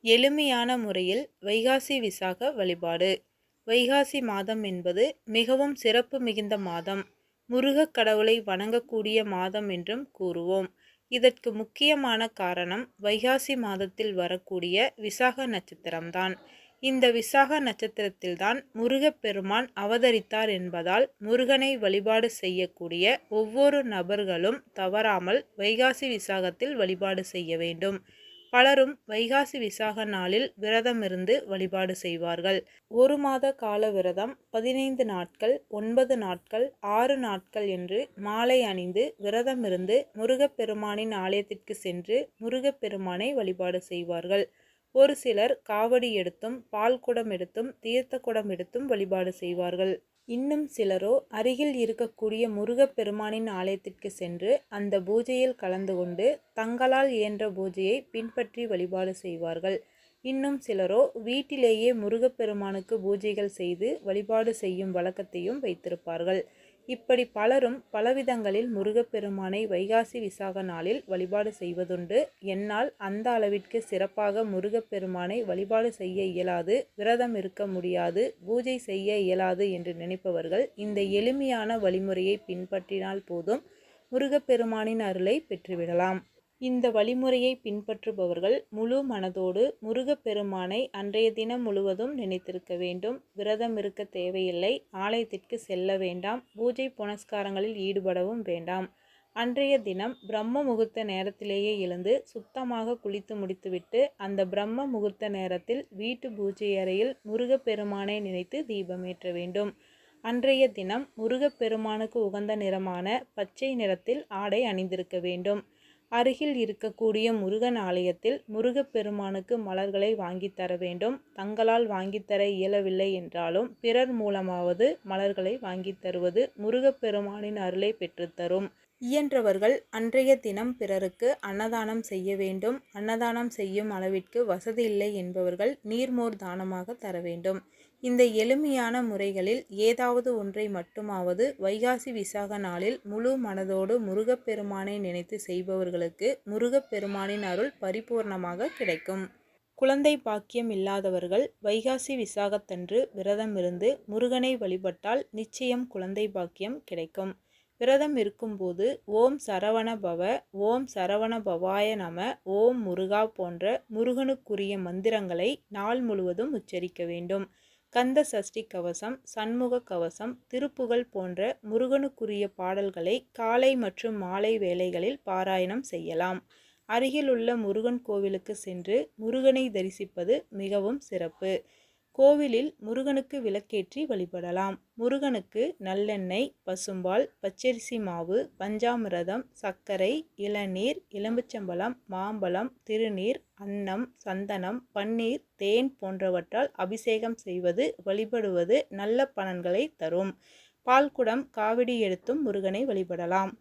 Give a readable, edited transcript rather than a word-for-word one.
எளிமையான முறையில் வைகாசி விசாக வழிபாடு. வைகாசி மாதம் என்பது மிகவும் சிறப்பு மிகுந்த மாதம். முருகக் கடவுளை வணங்கக்கூடிய மாதம் என்றும் கூறுவோம். இதற்கு முக்கியமான காரணம் வைகாசி மாதத்தில் வரக்கூடிய விசாக நட்சத்திரம்தான். இந்த விசாக நட்சத்திரத்தில்தான் முருகப்பெருமான் அவதரித்தார் என்பதால் முருகனை வழிபாடு செய்யக்கூடிய ஒவ்வொரு நபர்களும் தவறாமல் வைகாசி விசாகத்தில் வழிபாடு செய்ய வேண்டும். பலரும் வைகாசி விசாக நாளில் விரதமிருந்து வழிபாடு செய்வார்கள். ஒரு மாத கால விரதம் 15 நாட்கள், 9 நாட்கள், 6 நாட்கள் என்று மாலை அணிந்து விரதமிருந்து முருகப்பெருமானின் ஆலயத்திற்கு சென்று முருகப்பெருமானை வழிபாடு செய்வார்கள். ஒரு சிலர் காவடி எடுத்தும் பால் குடம் எடுத்தும் தீர்த்த குடம் எடுத்தும் வழிபாடு செய்வார்கள். இன்னும் சிலரோ அருகில் இருக்கக்கூடிய முருகப்பெருமானின் ஆலயத்திற்கு சென்று அந்த பூஜையில் கலந்து கொண்டு தங்களால் இயன்ற பூஜையை பின்பற்றி வழிபாடு செய்வார்கள். இன்னும் சிலரோ வீட்டிலேயே முருகப்பெருமானுக்கு பூஜைகள் செய்து வழிபாடு செய்யும் வழக்கத்தையும் வைத்திருப்பார்கள். இப்படி பலரும் பலவிதங்களில் முருகப்பெருமானை வைகாசி விசாக நாளில் வழிபாடு செய்வதுண்டு. என்னால் அந்த அளவிற்கு சிறப்பாக முருகப்பெருமானை வழிபாடு செய்ய இயலாது, விரதம் இருக்க முடியாது, பூஜை செய்ய இயலாது என்று நினைப்பவர்கள் இந்த எளிமையான வழிமுறையை பின்பற்றினால் போதும் முருகப்பெருமானின் அருளை பெற்றுவிடலாம். இந்த வழிமுறையை பின்பற்றுபவர்கள் முழு மனதோடு முருகப்பெருமானை அன்றைய தினம் முழுவதும் நினைத்திருக்க வேண்டும். விரதம் இருக்க தேவையில்லை, ஆலயத்திற்கு செல்ல வேண்டாம், பூஜை புனஸ்காரங்களில் ஈடுபடவும் வேண்டாம். அன்றைய தினம் பிரம்ம முகூர்த்த நேரத்திலேயே எழுந்து சுத்தமாக குளித்து முடித்துவிட்டு அந்த பிரம்ம முகூர்த்த நேரத்தில் வீட்டு பூஜை அறையில் முருகப்பெருமானை நினைத்து தீபமேற்ற வேண்டும். அன்றைய தினம் முருகப்பெருமானுக்கு உகந்த நிறமான பச்சை நிறத்தில் ஆடை அணிந்திருக்க வேண்டும். அருகில் இருக்கக்கூடிய முருகன் ஆலயத்தில் முருகப்பெருமானுக்கு மலர்களை வாங்கித்தர வேண்டும். தங்களால் வாங்கித்தர இயலவில்லை என்றாலும் பிறர் மூலமாவது மலர்களை வாங்கித் தருவது முருகப்பெருமானின் அருளை பெற்றுத்தரும். இயன்றவர்கள் அன்றைய தினம் பிறருக்கு அன்னதானம் செய்ய வேண்டும். அன்னதானம் செய்யும் அளவிற்கு வசதி இல்லை என்பவர்கள் நீர்மோர் தானமாக தர வேண்டும். இந்த எளிமையான முறைகளில் ஏதாவது ஒன்றை மட்டுமாவது வைகாசி விசாக நாளில் முழு மனதோடு முருகப்பெருமானை நினைத்து செய்பவர்களுக்கு முருகப்பெருமானின் அருள் பரிபூர்ணமாக கிடைக்கும். குழந்தை பாக்கியம் இல்லாதவர்கள் வைகாசி விசாகத்தன்று விரதமிருந்து முருகனை வழிபட்டால் நிச்சயம் குழந்தை பாக்கியம் கிடைக்கும். விரதம் இருக்கும்போது ஓம் சரவண பவ, ஓம் சரவண பவாய நம, ஓம் முருகா போன்ற முருகனுக்குரிய மந்திரங்களை நாள் முழுவதும் உச்சரிக்க வேண்டும். கந்த சஷ்டி கவசம், சண்முக கவசம், திருப்புகழ் போன்ற முருகனுக்குரிய பாடல்களை காலை மற்றும் மாலை வேளைகளில் பாராயணம் செய்யலாம். அருகிலுள்ள முருகன் கோவிலுக்கு சென்று முருகனை தரிசிப்பது மிகவும் சிறப்பு. கோவிலில் முருகனுக்கு விளக்கேற்றி வழிபடலாம். முருகனுக்கு நல்லெண்ணெய், பசும்பால், பச்சரிசி மாவு, பஞ்சாமிரதம், சர்க்கரை, இளநீர், எலுமிச்சம்பழம், மாம்பழம், திருநீர், அன்னம், சந்தனம், பன்னீர், தேன் போன்றவற்றால் அபிஷேகம் செய்வது வழிபடுவது நல்ல பலன்களை தரும். பால்குடம் காவடி எடுத்தும் முருகனை வழிபடலாம்.